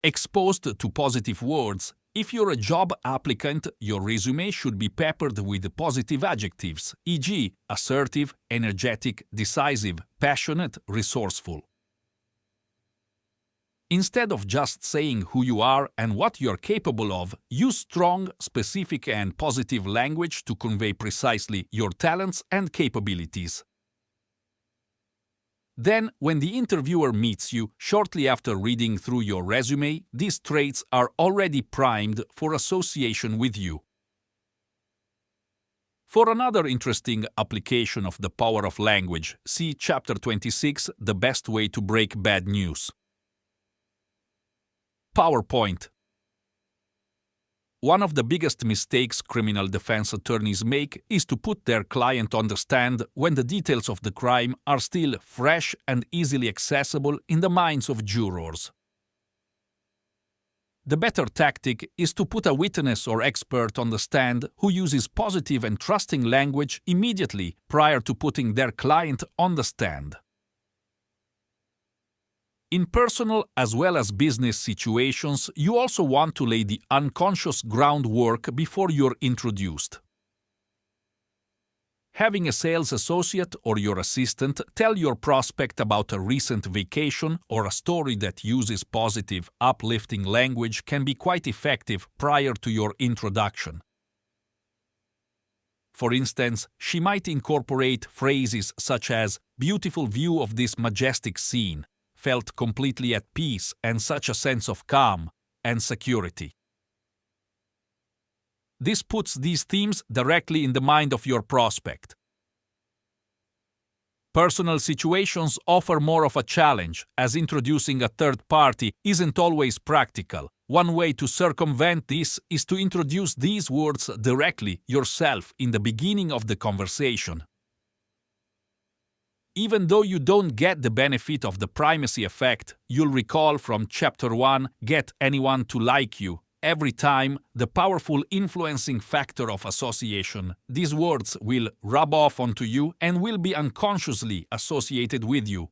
Exposed to positive words, if you're a job applicant, your resume should be peppered with positive adjectives, e.g., assertive, energetic, decisive, passionate, resourceful. Instead of just saying who you are and what you're capable of, use strong, specific, and positive language to convey precisely your talents and capabilities. Then, when the interviewer meets you, shortly after reading through your resume, these traits are already primed for association with you. For another interesting application of the power of language, see Chapter 26, The Best Way to Break Bad News. PowerPoint. One of the biggest mistakes criminal defense attorneys make is to put their client on the stand when the details of the crime are still fresh and easily accessible in the minds of jurors. The better tactic is to put a witness or expert on the stand who uses positive and trusting language immediately prior to putting their client on the stand. In personal as well as business situations, you also want to lay the unconscious groundwork before you're introduced. Having a sales associate or your assistant tell your prospect about a recent vacation or a story that uses positive, uplifting language can be quite effective prior to your introduction. For instance, she might incorporate phrases such as "beautiful view of this majestic scene," "felt completely at peace and such a sense of calm," and "security." This puts these themes directly in the mind of your prospect. Personal situations offer more of a challenge, as introducing a third party isn't always practical. One way to circumvent this is to introduce these words directly yourself in the beginning of the conversation. Even though you don't get the benefit of the primacy effect, you'll recall from Chapter 1, Get Anyone to Like You. Every time, the powerful influencing factor of association, these words will rub off onto you and will be unconsciously associated with you.